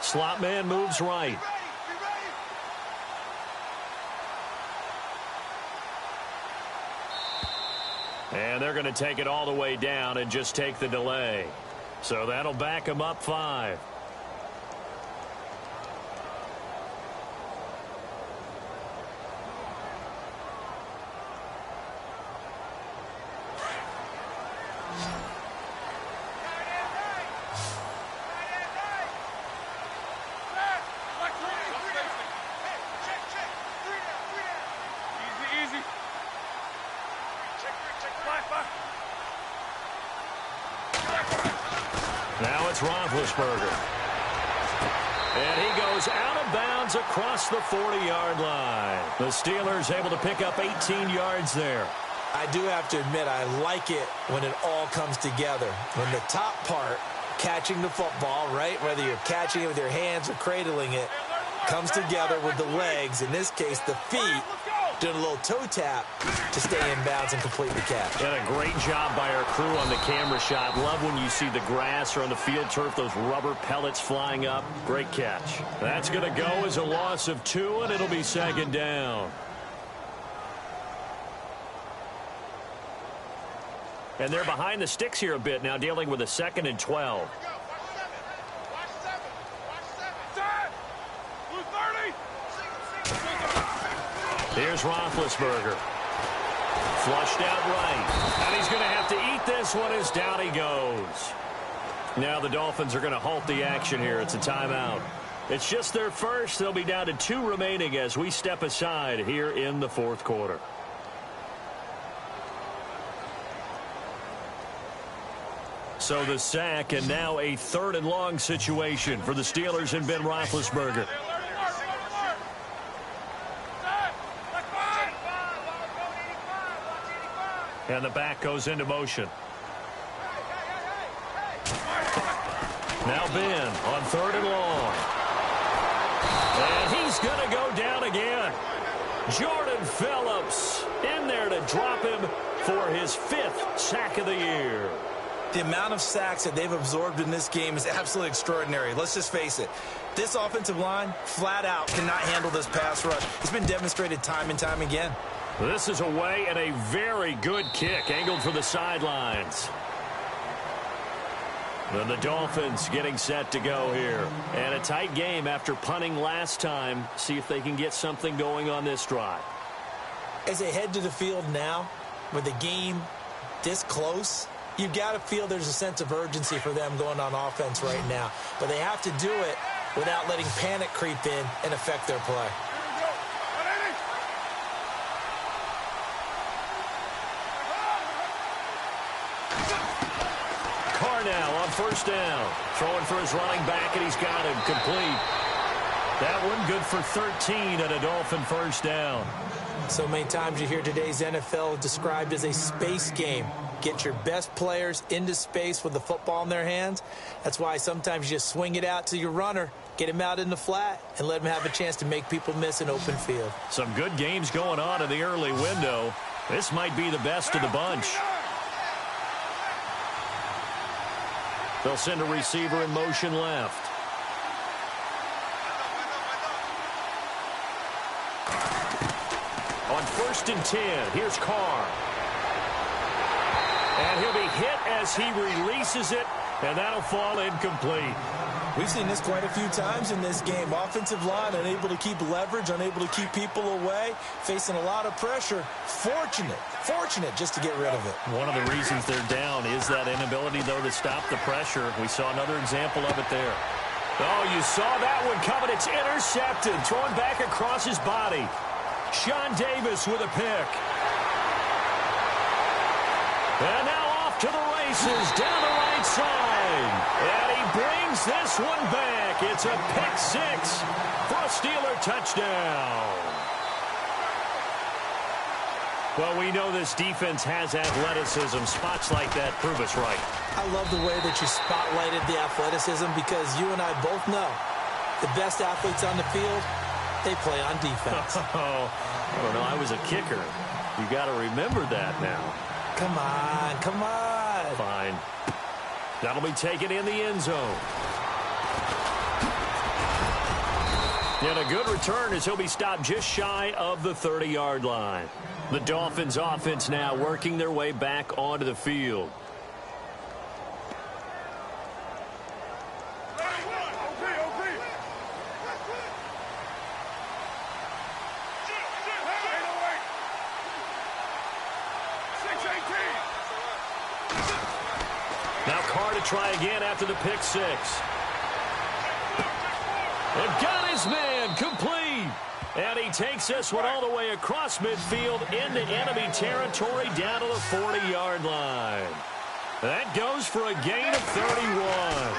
Slot man moves right. And they're going to take it all the way down and just take the delay. So that'll back them up 5. Now it's Roethlisberger. And he goes out of bounds across the 40-yard line. The Steelers able to pick up 18 yards there. I do have to admit, I like it when it all comes together. When the top part, catching the football, right, whether you're catching it with your hands or cradling it, comes together with the legs, in this case the feet, doing a little toe tap to stay in bounds and complete the catch. And a great job by our crew on the camera shot. Love when you see the grass or on the field turf, those rubber pellets flying up. Great catch. That's going to go as a loss of 2, and it'll be 2nd down. And they're behind the sticks here a bit now, dealing with a 2nd and 12. Here's Roethlisberger. Flushed out right. And he's going to have to eat this one as down he goes. Now the Dolphins are going to halt the action here. It's a timeout. It's just their first. They'll be down to 2 remaining as we step aside here in the 4th quarter. So the sack, and now a 3rd and long situation for the Steelers and Ben Roethlisberger. And the back goes into motion. Now Ben on 3rd and long. And he's going to go down again. Jordan Phillips drop him for his 5th sack of the year. The amount of sacks that they've absorbed in this game is absolutely extraordinary. Let's just face it. This offensive line, flat out, cannot handle this pass rush. It's been demonstrated time and time again. This is away and a very good kick, angled for the sidelines. Then the Dolphins getting set to go here. And a tight game after punting last time. See if they can get something going on this drive. As they head to the field now, with the game this close, you've got to feel there's a sense of urgency for them going on offense right now. But they have to do it without letting panic creep in and affect their play. Carr now on first down. Throwing for his running back, and he's got him complete. That one good for 13 and a Dolphin first down. So many times you hear today's NFL described as a space game. Get your best players into space with the football in their hands. That's why sometimes you just swing it out to your runner, get him out in the flat, and let him have a chance to make people miss an open field. Some good games going on in the early window. This might be the best of the bunch. They'll send a receiver in motion left. On 1st and 10, here's Carr. And he'll be hit as he releases it, and that'll fall incomplete. We've seen this quite a few times in this game. Offensive line unable to keep leverage, unable to keep people away, facing a lot of pressure. Fortunate just to get rid of it. One of the reasons they're down is that inability, though, to stop the pressure. We saw another example of it there. Oh, you saw that one coming. It's intercepted, thrown back across his body. Sean Davis with a pick. And now off to the races down the right side. And he brings this one back. It's a pick 6 for a Steeler touchdown. Well, we know this defense has athleticism. Spots like that prove us right. I love the way that you spotlighted the athleticism because you and I both know the best athletes on the field, they play on defense. Oh, I don't know. I was a kicker. You got to remember that now. Come on. Fine. That'll be taken in the end zone. And a good return as he'll be stopped just shy of the 30-yard line. The Dolphins offense now working their way back onto the field. Now Carr to try again after the pick 6. And got his man complete. And he takes this one all the way across midfield into enemy territory down to the 40-yard line. That goes for a gain of 31.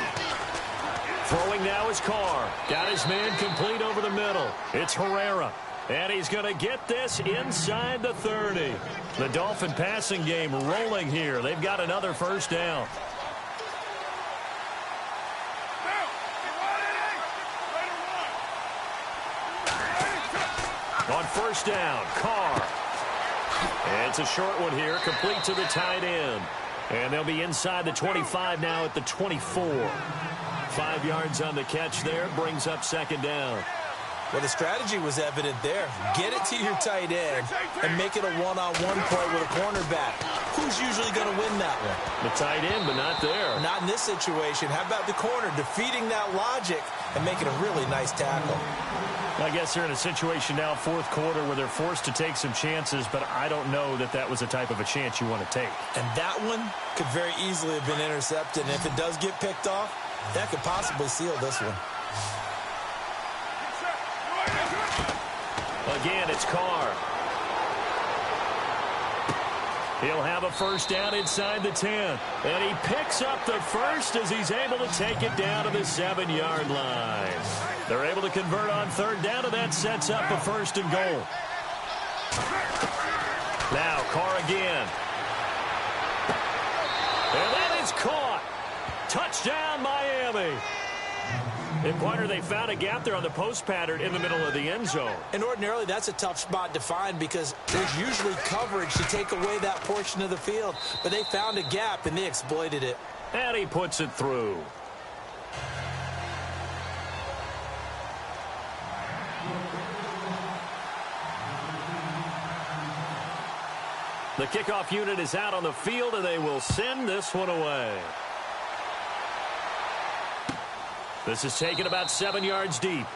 Throwing now is Carr. Got his man complete over the middle. It's Herrera. And he's going to get this inside the 30. The Dolphin passing game rolling here. They've got another first down. On first down, Carr. And it's a short one here, complete to the tight end. And they'll be inside the 25 now at the 24. 5 yards on the catch there, brings up second down. Well, the strategy was evident there. Get it to your tight end and make it a one-on-one play with a cornerback. Who's usually going to win that one? The tight end, but not there. Not in this situation. How about the corner defeating that logic and making a really nice tackle? I guess they're in a situation now, fourth quarter, where they're forced to take some chances, but I don't know that that was the type of a chance you want to take. And that one could very easily have been intercepted, and if it does get picked off, that could possibly seal this one. Again, it's Carr. He'll have a first down inside the 10. And he picks up the first as he's able to take it down to the 7-yard line. They're able to convert on third down, and that sets up a first and goal. Now, Carr again. And that is caught. Touchdown, Miami. And, partner, they found a gap there on the post pattern in the middle of the end zone. And ordinarily, that's a tough spot to find because there's usually coverage to take away that portion of the field. But they found a gap, and they exploited it. And he puts it through. The kickoff unit is out on the field, and they will send this one away. This is taken about 7 yards deep.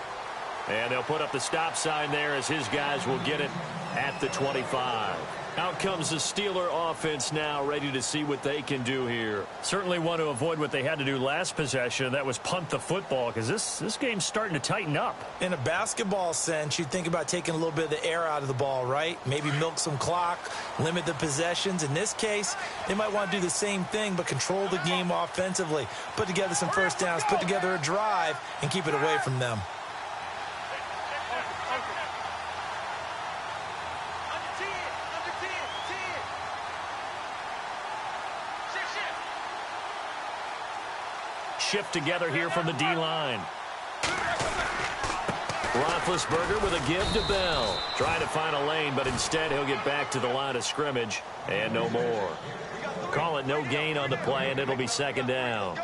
And they'll put up the stop sign there as his guys will get it at the 25. Out comes the Steeler offense now, ready to see what they can do here. Certainly want to avoid what they had to do last possession. That was punt the football, because this game's starting to tighten up. In a basketball sense, you think about taking a little bit of the air out of the ball, right? Maybe milk some clock, limit the possessions. In this case, they might want to do the same thing, but control the game offensively. Put together some first downs, put together a drive, and keep it away from them. Shift together here from the D-line. Roethlisberger with a give to Bell. Trying to find a lane, but instead he'll get back to the line of scrimmage and no more. Call it no gain on the play, and it'll be second down.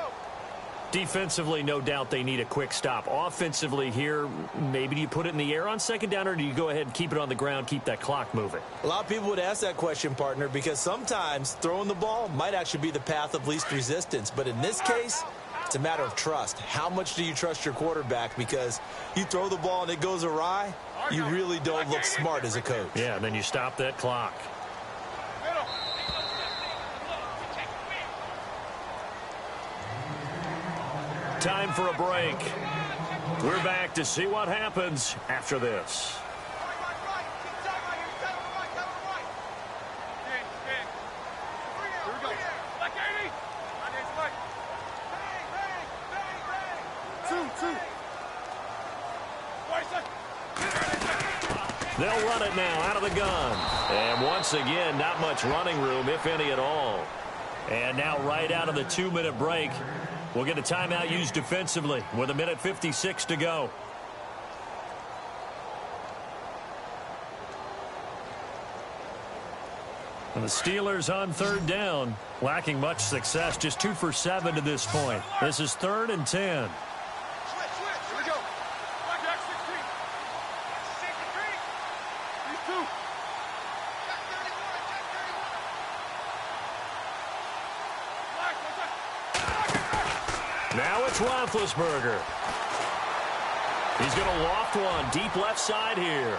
Defensively, no doubt they need a quick stop. Offensively here, maybe do you put it in the air on second down, or do you go ahead and keep it on the ground, keep that clock moving? A lot of people would ask that question, partner, because sometimes throwing the ball might actually be the path of least resistance. But in this case, it's a matter of trust. How much do you trust your quarterback? Because you throw the ball and it goes awry, you really don't look smart as a coach. Yeah, and then you stop that clock. Time for a break. We're back to see what happens after this. They'll run it now out of the gun. And once again, not much running room, if any at all. And now right out of the 2-minute break, we'll get a timeout used defensively with 1:56 to go. And the Steelers on third down, lacking much success, just 2 for 7 to this point. This is 3rd and 10. Now it's Roethlisberger. He's going to loft one deep left side here.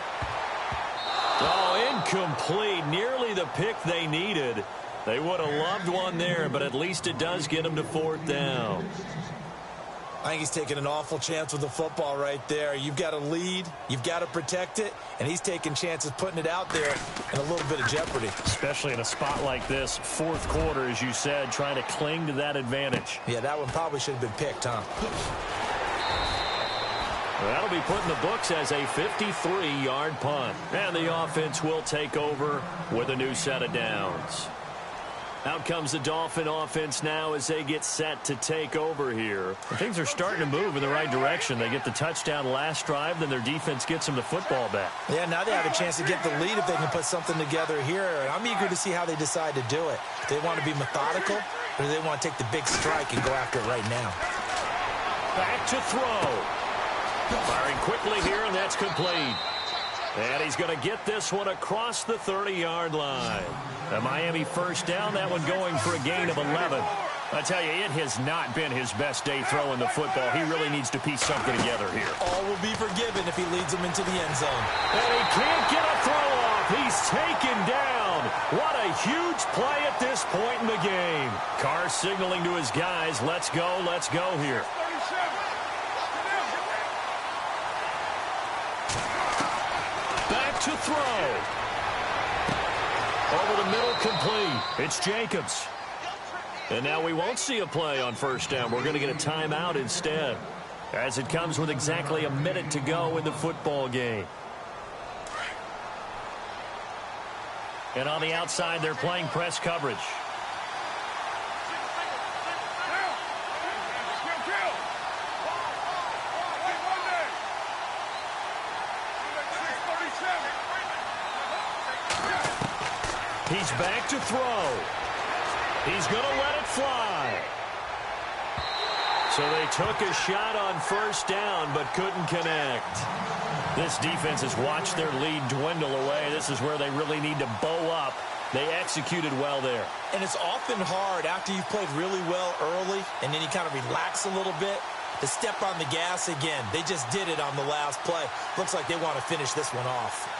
Oh, incomplete. Nearly the pick they needed. They would have loved one there, but at least it does get them to 4th down. I think he's taking an awful chance with the football right there. You've got to lead, you've got to protect it, and he's taking chances putting it out there in a little bit of jeopardy. Especially in a spot like this, 4th quarter, as you said, trying to cling to that advantage. Yeah, that one probably should have been picked, huh? That'll be put in the books as a 53-yard punt. And the offense will take over with a new set of downs. Out comes the Dolphin offense now as they get set to take over here. Things are starting to move in the right direction. They get the touchdown last drive, then their defense gets them the football back. Yeah, now they have a chance to get the lead if they can put something together here. And I'm eager to see how they decide to do it. Do they want to be methodical, or do they want to take the big strike and go after it right now? Back to throw. Firing quickly here, and that's complete. And he's going to get this one across the 30-yard line. The Miami first down, that one going for a gain of 11. I tell you, it has not been his best day throwing the football. He really needs to piece something together here. All will be forgiven if he leads them into the end zone. And he can't get a throw off. He's taken down. What a huge play at this point in the game. Carr signaling to his guys, let's go here. Back to throw. Over the middle, complete. It's Jacobs. And now we won't see a play on first down. We're going to get a timeout instead, as it comes with exactly a minute to go in the football game. And on the outside, they're playing press coverage. He's back to throw. He's going to let it fly. So they took a shot on first down but couldn't connect. This defense has watched their lead dwindle away. This is where they really need to bow up. They executed well there. And it's often hard after you've played really well early and then you kind of relax a little bit to step on the gas again. They just did it on the last play. Looks like they want to finish this one off.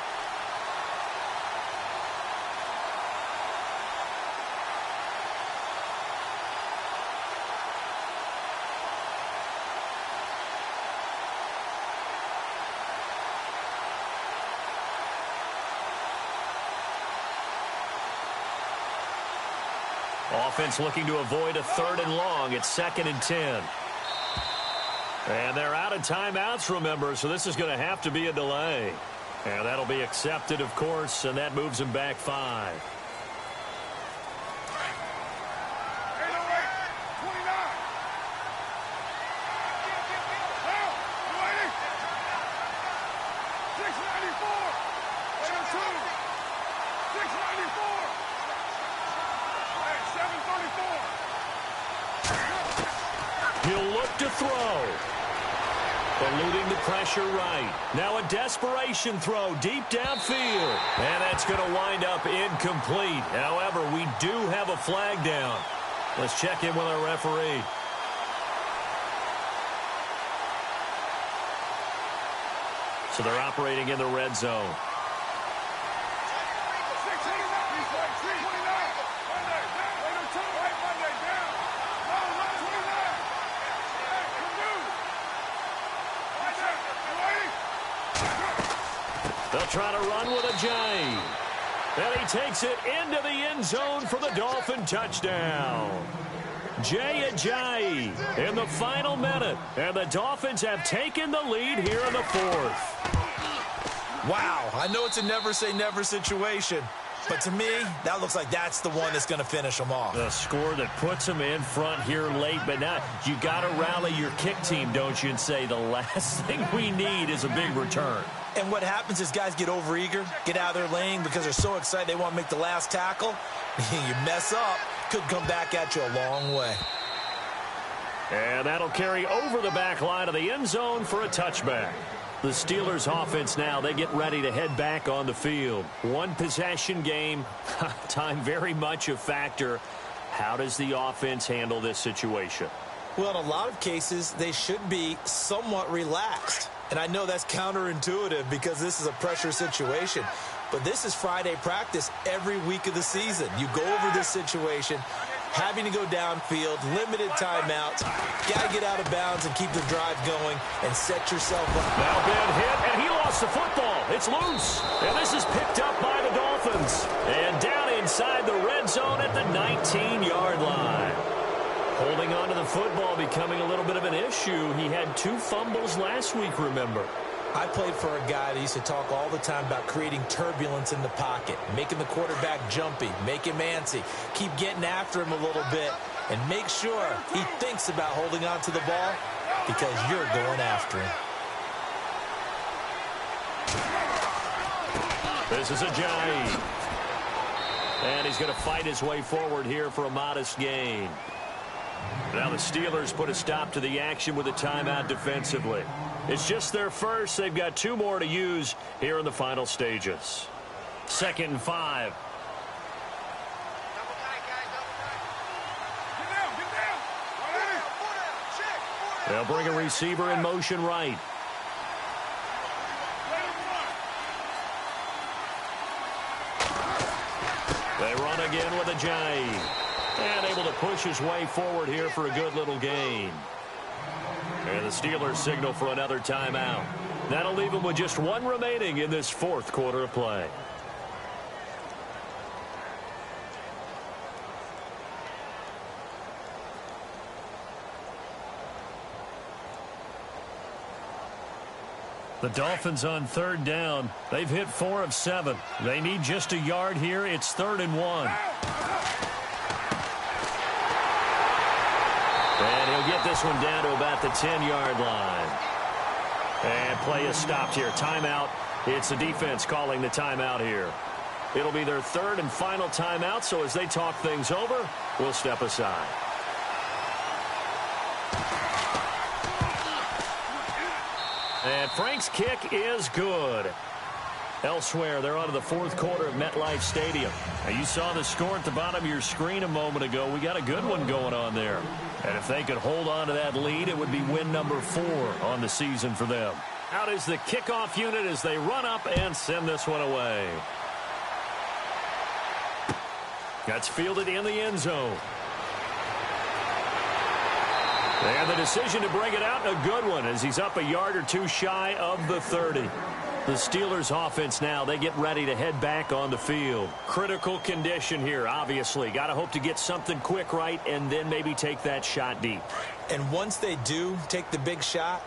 Offense looking to avoid a 3rd and long. It's 2nd and 10. And they're out of timeouts, remember, so this is going to have to be a delay. And that'll be accepted, of course, and that moves them back 5. He'll look to throw. Eluding the pressure right. Now a desperation throw deep downfield. And that's going to wind up incomplete. However, we do have a flag down. Let's check in with our referee. So they're operating in the red zone. They'll try to run with a J. And he takes it into the end zone for the Dolphin touchdown. Jay Ajayi in the final minute. And the Dolphins have taken the lead here in the 4th. Wow, I know it's a never-say-never situation. But to me, that looks like that's the one that's going to finish them off. The score that puts them in front here late, but now you got to rally your kick team, don't you, and say the last thing we need is a big return. And what happens is guys get overeager, get out of their lane because they're so excited they want to make the last tackle. You mess up, could come back at you a long way. And that'll carry over the back line of the end zone for a touchback. The Steelers offense now, they get ready to head back on the field. One possession game, time very much a factor. How does the offense handle this situation? Well, in a lot of cases, they should be somewhat relaxed. And I know that's counterintuitive because this is a pressure situation. But this is Friday practice every week of the season. You go over this situation, having to go downfield, limited timeouts, got to get out of bounds and keep the drive going and set yourself up. Now bad hit, and he lost the football. It's loose. And this is picked up by the Dolphins. And down inside the red zone at the 19-yard line. Holding on to the football becoming a little bit of an issue. He had 2 fumbles last week, remember. I played for a guy that used to talk all the time about creating turbulence in the pocket, making the quarterback jumpy, make him antsy, keep getting after him a little bit, and make sure he thinks about holding on to the ball because you're going after him. This is Ajayi. And he's going to fight his way forward here for a modest gain. Now the Steelers put a stop to the action with a timeout defensively. It's just their first. They've got 2 more to use here in the final stages. 2nd and 5. They'll bring a receiver in motion right. They run again with Ajayi. And able to push his way forward here for a good little gain. And the Steelers signal for another timeout. That'll leave them with just 1 remaining in this 4th quarter of play. The Dolphins on 3rd down. They've hit 4 of 7. They need just a yard here. It's 3rd and 1. And he'll get this one down to about the 10-yard line. And play is stopped here. Timeout. It's the defense calling the timeout here. It'll be their third and final timeout, so as they talk things over, we'll step aside. And Frank's kick is good. Elsewhere, they're on to the fourth quarter of MetLife Stadium. Now, you saw the score at the bottom of your screen a moment ago. We got a good one going on there. And if they could hold on to that lead, it would be win number 4 on the season for them. Out is the kickoff unit as they run up and send this one away. That's fielded in the end zone. And the decision to bring it out, a good one, as he's up a yard or two shy of the 30. The Steelers offense now, they get ready to head back on the field. Critical condition here, obviously. Got to hope to get something quick right and then maybe take that shot deep. And once they do take the big shot,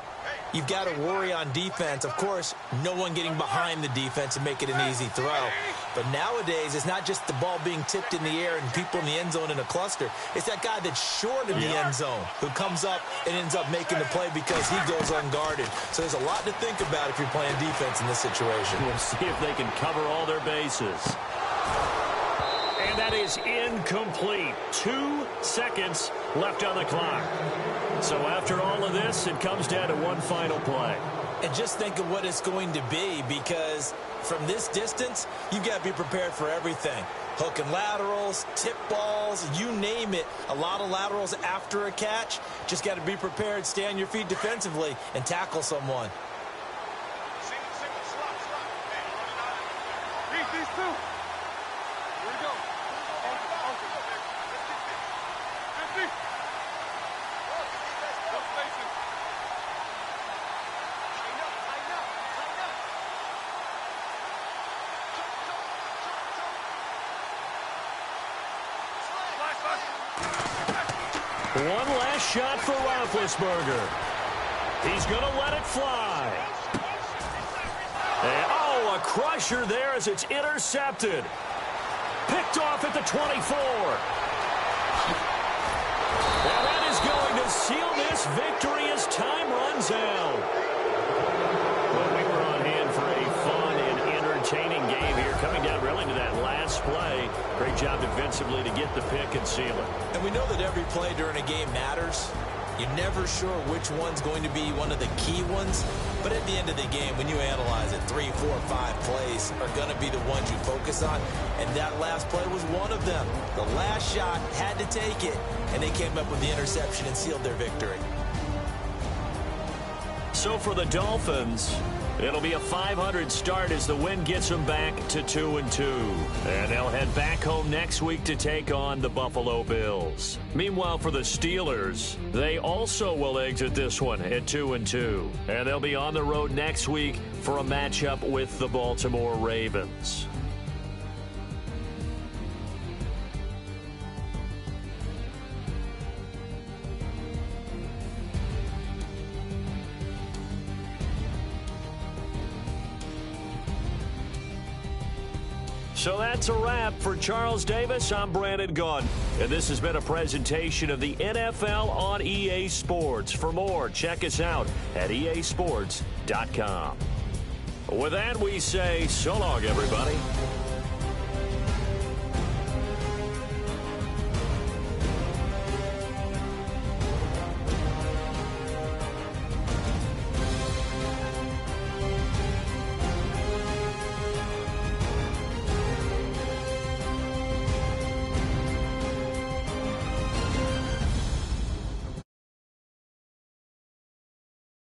you've got to worry on defense. Of course, no one getting behind the defense and make it an easy throw. But nowadays, it's not just the ball being tipped in the air and people in the end zone in a cluster. It's that guy that's short in the end zone who comes up and ends up making the play because he goes unguarded. So there's a lot to think about if you're playing defense in this situation. We'll see if they can cover all their bases. And that is incomplete. 2 seconds left on the clock. So after all of this, it comes down to one final play. And just think of what it's going to be, because from this distance, you've got to be prepared for everything. Hook and laterals, tip balls, you name it. A lot of laterals after a catch. Just got to be prepared, stay on your feet defensively, and tackle someone. These two. Here we go. 50. One last shot for Roethlisberger. He's going to let it fly. And, oh, a crusher there as it's intercepted. Picked off at the 24. And that is going to seal this victory as time runs out. Well, we were on hand for a fun and entertaining game here, coming down really to that last play. Great job defensively to get the pick and seal it. And we know that every play during a game matters. You're never sure which one's going to be one of the key ones. But at the end of the game, when you analyze it, 3, 4, 5 plays are going to be the ones you focus on. And that last play was one of them. The last shot had to take it, and they came up with the interception and sealed their victory. So for the Dolphins, it'll be a 500 start as the win gets them back to 2-2. And they'll head back home next week to take on the Buffalo Bills. Meanwhile, for the Steelers, they also will exit this one at 2-2. And they'll be on the road next week for a matchup with the Baltimore Ravens. So that's a wrap. For Charles Davis, I'm Brandon Gaudin. And this has been a presentation of the NFL on EA Sports. For more, check us out at easports.com. With that, we say so long, everybody.